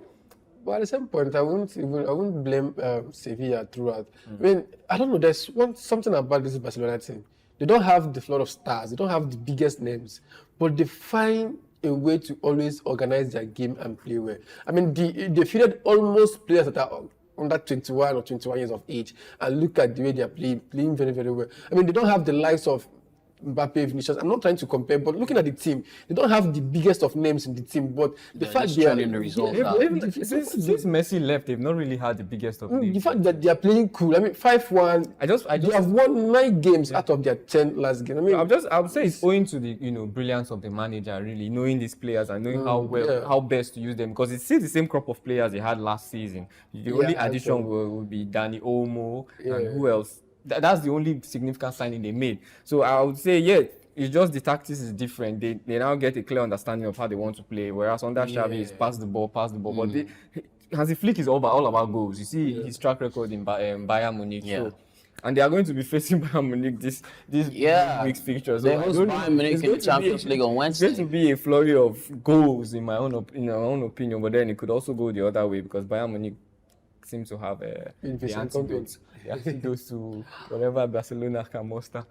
but at the same point, I wouldn't blame Sevilla throughout. I mean, I don't know. There's something about this Barcelona team. They don't have the flood of stars. They don't have the biggest names, but they find a way to always organize their game and play well. I mean, they fielded almost players that are under 21 or 21 years of age, and look at the way they are playing very, very well. I mean, they don't have the likes of Mbappe, Vinicius. I'm not trying to compare, but looking at the team, they don't have the biggest of names in the team, but the fact they are the results. Since Messi left, they've not really had the biggest of names. The fact that they are playing cool. I mean, 5-1. They have won 9 games out of their 10 last game. I mean, I would say it's owing to the brilliance of the manager, really knowing these players and knowing how best to use them, because it's still the same crop of players they had last season. The only addition would be Dani Olmo and who else. That's the only significant signing they made. So I would say, it's just the tactics is different. They now get a clear understanding of how they want to play. Whereas under Xavi, it's pass the ball. But Hansi Flick is all about goals. You see his track record in Bayern Munich. So, and they are going to be facing Bayern Munich this week's fixture. So they host Bayern Munich in the Champions League on Wednesday. It's going to be a flurry of goals in my own opinion. But then it could also go the other way, because Bayern Munich seems to have the antidote to whatever Barcelona can muster.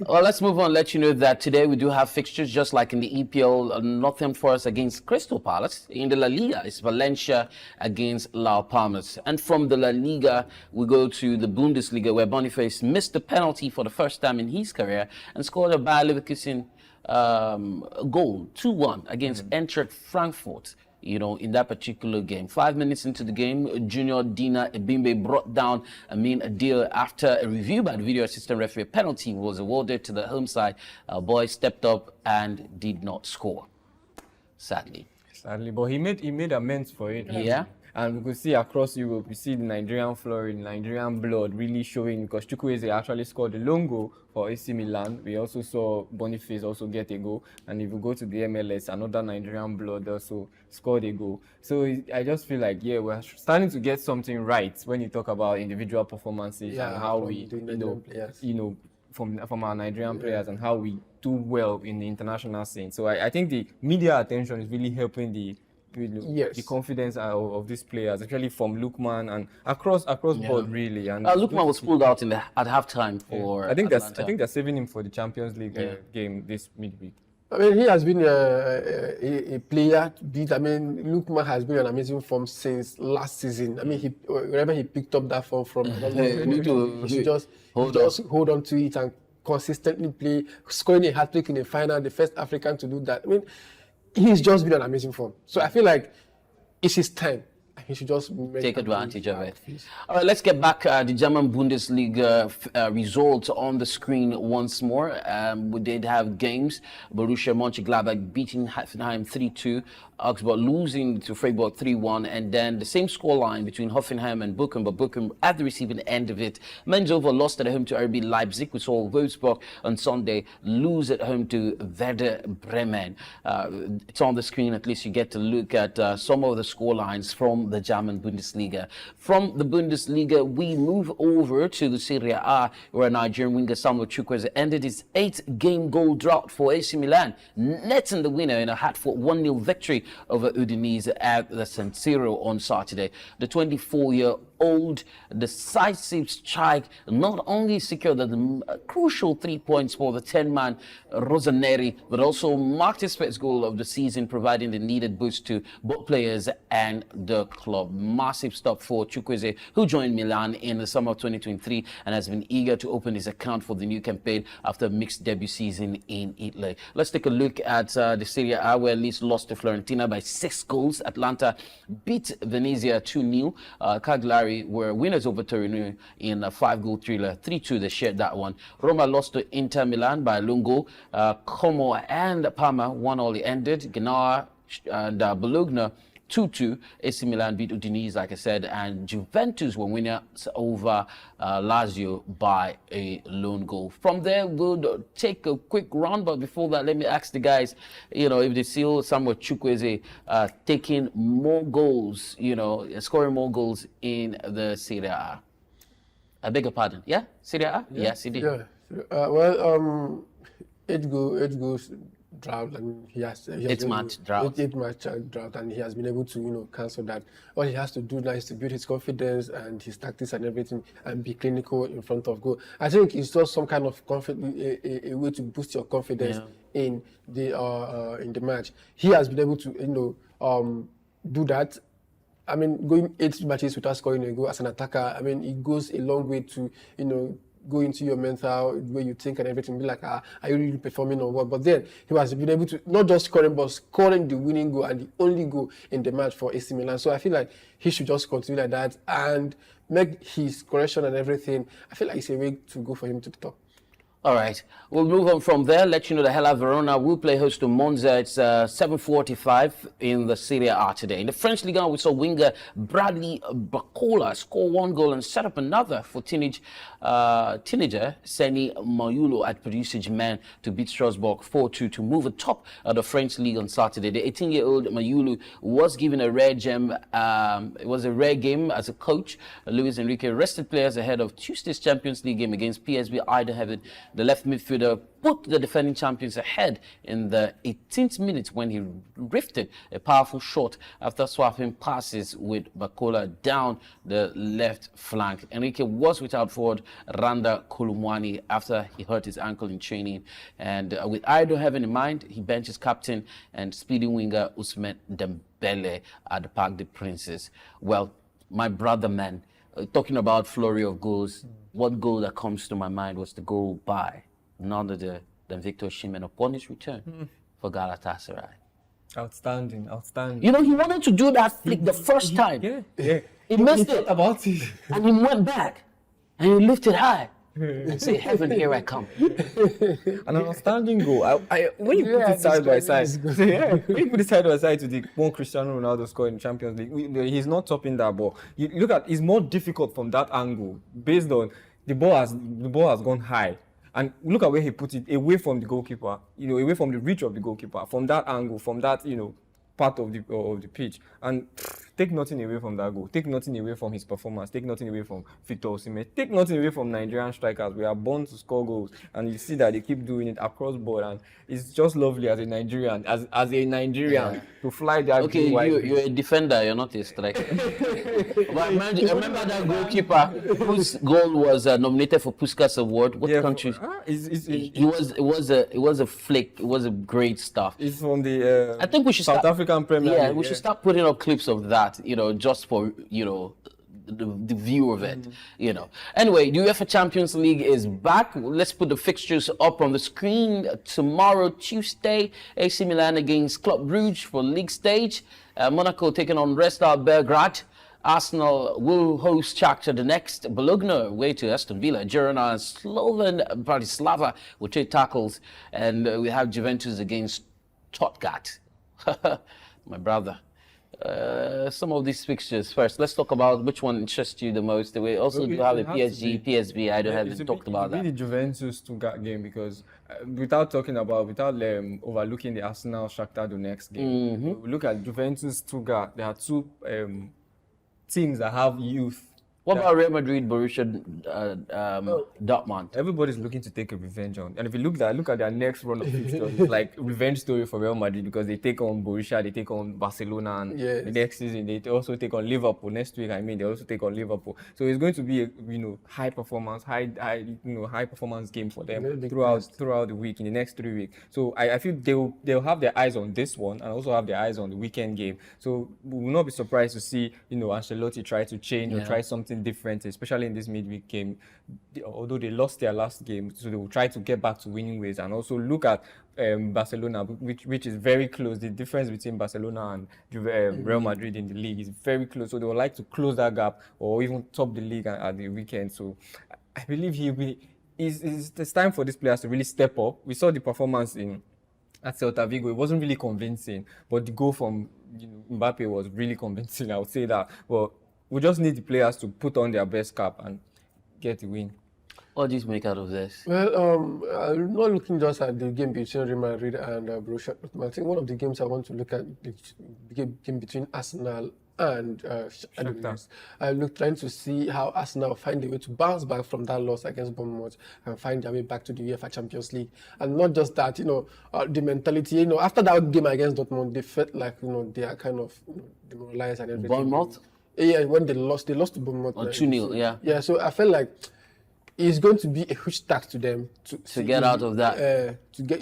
Well, let's move on. Let you know that today we do have fixtures just like in the EPL. Nottingham Forest against Crystal Palace. In the La Liga, it's Valencia against Las Palmas. And from the La Liga, we go to the Bundesliga, where Boniface missed the penalty for the first time in his career and scored a Bayer Leverkusen goal, 2-1 against Eintracht Frankfurt. In that particular game. 5 minutes into the game, Junior Dina Ebimbe brought down Amin Adil after a review by the video assistant referee. A penalty was awarded to the home side. Boy stepped up and did not score, sadly. But he made amends for it. Yeah. And we could see across Europe, we see the Nigerian flurry, Nigerian blood really showing, because Chukwueze actually scored the lone goal for AC Milan. We also saw Boniface also get a goal. And if you go to the MLS, another Nigerian blood also scored a goal. So I just feel like, we're starting to get something right when you talk about individual performances and how we, from our Nigerian players and how we do well in the international scene. So I think the media attention is really helping the confidence of these players, actually from Lookman and across board, really. And Lookman was pulled out at halftime for. I think they're saving him for the Champions League game this midweek. I mean, he has been a player. I mean, Lukman has been an amazing form since last season. I mean, wherever he picked up that form from, he should just hold on to it and consistently play, scoring a hat-trick in the final, the first African to do that. I mean, he's just been an amazing form. So I feel like it's his time. He should just take advantage of it. All right, let's get back the German Bundesliga results on the screen once more. We did have games. Borussia Mönchengladbach beating Hoffenheim 3-2. Augsburg losing to Freiburg 3-1, and then the same scoreline between Hoffenheim and Bochum, but Bochum at the receiving end of it. Mainz-Over lost at home to RB Leipzig. We saw Wolfsburg on Sunday lose at home to Werder Bremen. It's on the screen, at least you get to look at some of the scorelines from the German Bundesliga. From the Bundesliga, we move over to the Serie A, where Nigerian winger Samuel Chukwueze ended his 8-game goal drought for AC Milan, netting the winner in a hat-fought 1-0 victory over Udinese at the San Siro on Saturday. The 24-year-old decisive strike not only secured the crucial 3 points for the 10-man Rossoneri, but also marked his first goal of the season, providing the needed boost to both players and the club. Massive stop for Chukwueze, who joined Milan in the summer of 2023 and has been eager to open his account for the new campaign after a mixed debut season in Italy. Let's take a look at the Serie A, where Lecce lost to Fiorentina by 6 goals. Atlanta beat Venezia 2-0. Cagliari were winners over Torino in a 5-goal thriller. 3-2 they shared that one. Roma lost to Inter Milan by a lone goal. Como and Parma 1-1 ended. Genoa and Bologna 2-2. AC Milan beat Udinese, like I said, and Juventus were winners over Lazio by a lone goal. From there, we'll take a quick run, but before that, let me ask the guys, if they see Samuel Chukwueze taking more goals, scoring more goals in the Serie A. I beg your pardon. Yeah? Serie A? Yeah. Yes, he did. Yeah. 8 goals. Drought, and he has 8-match drought. 8-match drought, and he has been able to cancel that. All he has to do now is to build his confidence and his tactics and everything, and be clinical in front of goal. I think it's just some kind of a way to boost your confidence in the match. He has been able to do that. I mean, going 8 matches without scoring a goal as an attacker, I mean, it goes a long way to go into your mental, where you think and everything, be like, are you really performing or what? But then he has been able to not just scoring, but scoring the winning goal and the only goal in the match for AC Milan. So I feel like he should just continue like that and make his correction and everything. I feel like it's a way to go for him to the top. All right, we'll move on from there. Let you know that Hellas Verona will play host to Monza. It's 7:45 in the Serie A today. In the French Liga, we saw winger Bradley Barcola score 1 goal and set up another for teenager Seni Mayulu at Paris Saint-Germain to beat Strasbourg 4-2 to move atop of the French League on Saturday. The 18-year-old Mayulu was given a rare gem. It was a rare game as a coach. Luis Enrique rested players ahead of Tuesday's Champions League game against PSV Eindhoven. The left midfielder put the defending champions ahead in the 18th minute when he rifted a powerful shot after swapping passes with Barcola down the left flank. Enrique was without forward Randa Kolumwani after he hurt his ankle in training. And with Eindhoven in mind, he benched his captain and speedy winger Osimhen Dembele at the Parc des Princes. Well, my brother, man, talking about flurry of goals, what goal that comes to my mind was the goal by none other than Victor Osimhen upon his return for Galatasaray. Outstanding. He wanted to do that flick the first time. Yeah. He missed it. About it. And he went back and he lifted high and said, heaven, here I come. An outstanding goal. When you put it side by side, when you put it side by side to the one Cristiano Ronaldo scored in the Champions League, he's not topping that ball. You look at, it's more difficult from that angle based on the ball has gone high. And look at where he put it, away from the goalkeeper, away from the reach of the goalkeeper, from that angle, from that, part of the pitch. And take nothing away from that goal. Take nothing away from his performance. Take nothing away from Victor Osimhen. Take nothing away from Nigerian strikers. We are born to score goals, and you see that they keep doing it across board, and it's just lovely as a Nigerian, to fly that. Okay, you're a defender. You're not a striker. But remember that goalkeeper whose goal was nominated for Puskas Award. What country? It was a flick. It was a great stuff. It's from the I think we should South African Premier League. Yeah, we should start putting up clips of that, just for, the view of it, Anyway, the UEFA Champions League is back. Let's put the fixtures up on the screen. Tomorrow, Tuesday, AC Milan against Club Brugge for league stage. Monaco taking on Red Star Belgrade. Arsenal will host Shakhtar the next. Bologna away to Aston Villa. Girona and Slovan Bratislava will trade tackles. And we have Juventus against Stuttgart. My brother. Some of these fixtures first. Let's talk about which one interests you the most. We also do have a PSG, PSV. I haven't talked about that. The Juventus Stuttgart game, because without overlooking the Arsenal Shakhtar Donetsk game, we look at Juventus Stuttgart. There are two teams that have youth. What about Real Madrid, Borussia Dortmund? Everybody's looking to take a revenge on. And if you look at their next run of fixtures, it's like revenge story for Real Madrid, because they take on Borussia, they take on Barcelona, and the next season they also take on Liverpool. Next week, they also take on Liverpool. So it's going to be a high performance game for them throughout the week, in the next 3 weeks. So I feel they'll have their eyes on this one, and also have their eyes on the weekend game. So we will not be surprised to see Ancelotti try to change or try something different, especially in this midweek game. Although they lost their last game, so they will try to get back to winning ways, and also look at Barcelona, which is very close. The difference between Barcelona and Real Madrid in the league is very close, so they would like to close that gap or even top the league at the weekend. So I believe it's time for these players to really step up. We saw the performance at Celta Vigo. It wasn't really convincing, but the goal from Mbappe was really convincing, I would say that. Well, we just need the players to put on their best cap and get the win. What do you make out of this? Well, I'm not looking just at the game between Real Madrid and Borussia Dortmund. I think one of the games I want to look at the game between Arsenal and Shakhtar. I'm trying to see how Arsenal find a way to bounce back from that loss against Bournemouth and find their way back to the UEFA Champions League. And not just that, the mentality. After that game against Dortmund, they felt like they are kind of demoralized and everything. Bournemouth? Yeah, when they lost to Bournemouth. 2-0, yeah. Yeah, so I felt like it's going to be a huge task to them to get out of that. To get,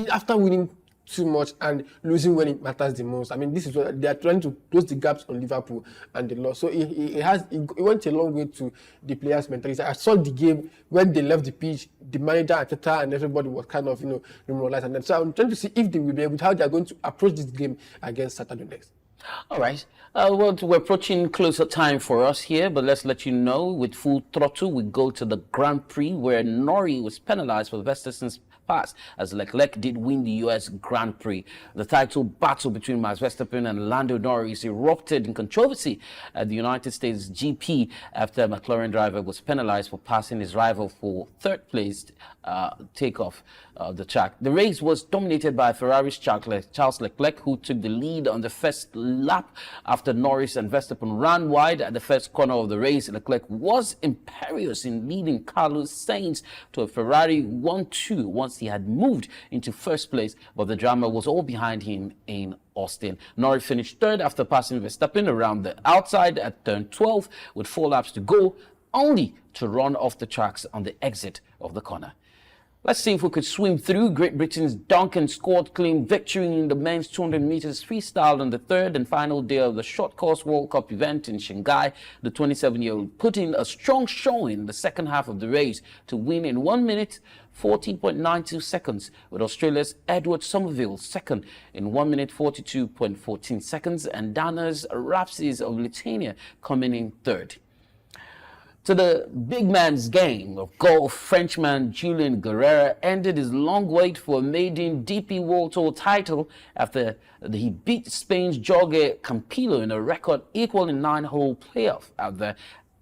after winning too much and losing when it matters the most. I mean, this is what they are trying to close the gaps on Liverpool and the loss. So it went a long way to the players' mentality. I saw the game when they left the pitch, the manager, Arteta, and everybody was kind of, demoralized. And then, so I'm trying to see if they will be able to, how they are going to approach this game against Saturday next. All right. Well, we're approaching closer time for us here, but let's let you know with full throttle, we go to the Grand Prix where Norrie was penalized for Verstappen's pass as Leclerc did win the US Grand Prix. The title battle between Max Verstappen and Lando Norris erupted in controversy at the United States GP after a McLaren driver was penalized for passing his rival for third place takeoff of the track. The race was dominated by Ferrari's Charles Leclerc, who took the lead on the first lap after Norris and Verstappen ran wide at the first corner of the race. Leclerc was imperious in leading Carlos Sainz to a Ferrari 1-2 once he had moved into first place, but the drama was all behind him in Austin. Norris finished third after passing Verstappen around the outside at turn 12 with 4 laps to go, only to run off the tracks on the exit of the corner. Let's see if we could swim through. Great Britain's Duncan scored clean victory in the men's 200 meters freestyle on the third and final day of the short course World Cup event in Shanghai. The 27-year-old put in a strong showing in the second half of the race to win in 1 minute 14.92 seconds, with Australia's Edward Somerville second in 1 minute 42.14 seconds and Danas Rapsis of Lithuania coming in third. To the big man's game of golf, Frenchman Julien Guerrera ended his long wait for a maiden DP World Tour title after he beat Spain's Jorge Campillo in a record equal in 9-hole playoff at the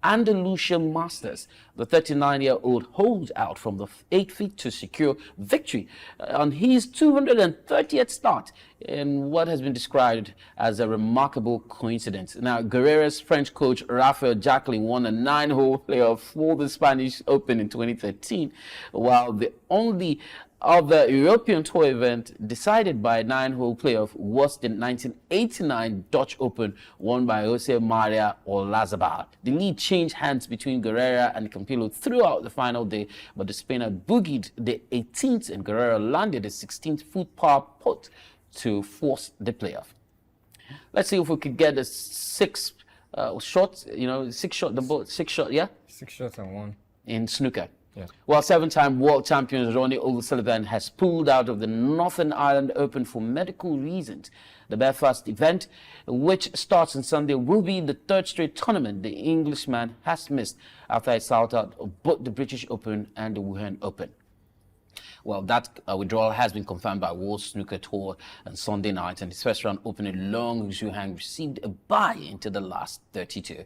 Andalusian Masters. The 39-year-old holds out from the 8th feet to secure victory on his 230th start in what has been described as a remarkable coincidence. Now, Guerrera's French coach Raphael Jacquelin won a 9-hole playoff for the Spanish Open in 2013, while the only other European Tour event decided by a 9-hole playoff was the 1989 Dutch Open won by Jose Maria Olazabal. The lead changed hands between Guerrera and Campillo throughout the final day, but the Spaniard boogied the 18th and Guerrera landed a 16th foot par putt to force the playoff. Let's see if we could get a 6 shot, yeah? 6 shots and 1. In snooker. Yeah. While 7-time world champion Ronnie O'Sullivan has pulled out of the Northern Ireland Open for medical reasons. The Belfast event, which starts on Sunday, will be the 3rd straight tournament the Englishman has missed after he sold out of both the British Open and the Wuhan Open. Well, that withdrawal has been confirmed by World Snooker Tour on Sunday night, and his first round opening, Long Zhuhang received a bye into the last 32.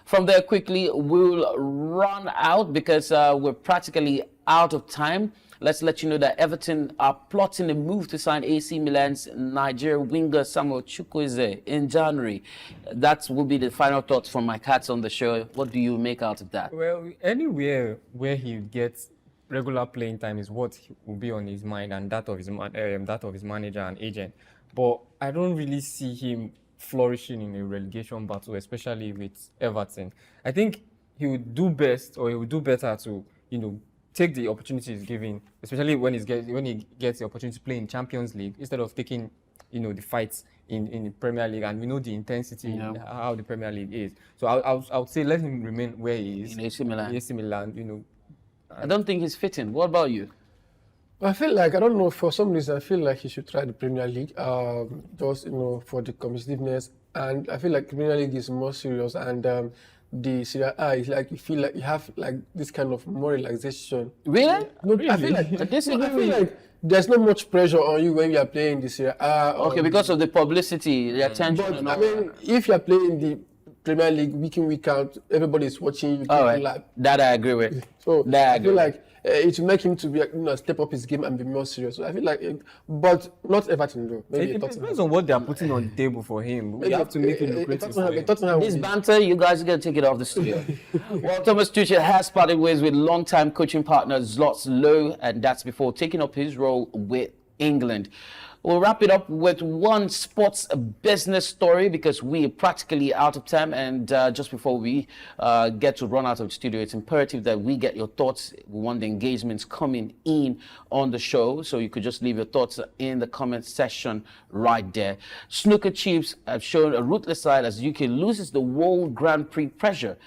From there, quickly, we'll run out because we're practically out of time. Let's let you know that Everton are plotting a move to sign AC Milan's Nigeria winger Samuel Chukwueze in January. That will be the final thoughts from my cats on the show. What do you make out of that? Well, anywhere where he gets regular playing time is what will be on his mind and that of his manager and agent. But I don't really see him flourishing in a relegation battle, especially with Everton. I think he would do best, or he would do better to, take the opportunities given, especially when he gets the opportunity to play in Champions League instead of taking, the fights in the Premier League. And we know the intensity, how the Premier League is. So I would say let him remain where he is. In AC Milan. AC Milan, I don't think he's fitting. What about you? I feel like, I don't know, for some reason, I feel like he should try the Premier League, just, for the competitiveness. And I feel like Premier League is more serious, and the Serie A is like, you feel like you have like this kind of more relaxation. Really? No, I feel like there's not much pressure on you when you are playing the Serie A. Okay, because of the publicity, the attention. But, I mean, if you are playing the Premier League week in, week out, everybody is watching you. All right. That I agree with. So I feel like it will make him to be, step up his game and be more serious. So I feel like, but not Everton though. Maybe it depends on what they are putting on the table for him. We have to make it lucrative for him. This banter, you guys are going to take it off the studio. Well, Thomas Tuchel has parted ways with long-time coaching partner Zlot Lowe, and that's before taking up his role with England. We'll wrap it up with one sports business story because we're practically out of time. And just before we get to run out of the studio, it's imperative that we get your thoughts. We want the engagements coming in on the show. So you could just leave your thoughts in the comment section right there. Snooker chiefs have shown a ruthless side as UK loses the World Grand Prix pressure,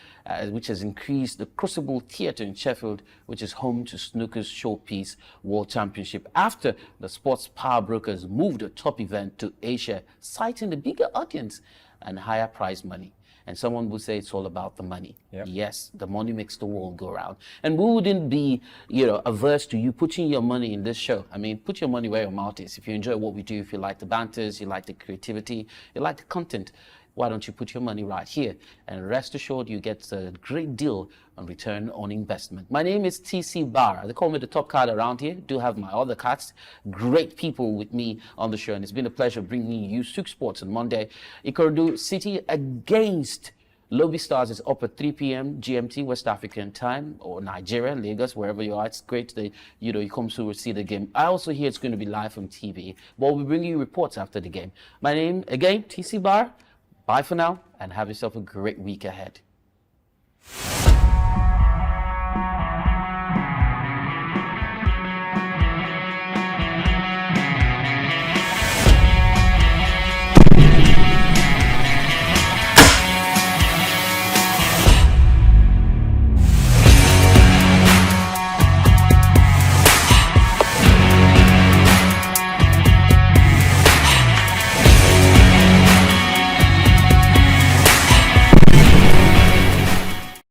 which has increased the Crucible Theatre in Sheffield, which is home to snooker's showpiece World Championship, after the sports power brokers moved the top event to Asia, citing the bigger audience and higher prize money. And someone would say it's all about the money. Yep. Yes, the money makes the world go round. And we wouldn't be, averse to you putting your money in this show. I mean, put your money where your mouth is. If you enjoy what we do, if you like the banters, you like the creativity, you like the content, why don't you put your money right here? And rest assured, you get a great deal on return on investment. My name is Tici Barrah. They call me the top card around here. Do have my other cards. Great people with me on the show. And it's been a pleasure bringing you SOUQ Sports on Monday. Ecuador City against Lobby Stars is up at 3 p.m. GMT, West African time, or Nigeria, Lagos, wherever you are. It's great that, you come to see the game. I also hear it's going to be live on TV, but we'll bring you reports after the game. My name, again, Tici Barrah. Bye for now, and have yourself a great week ahead.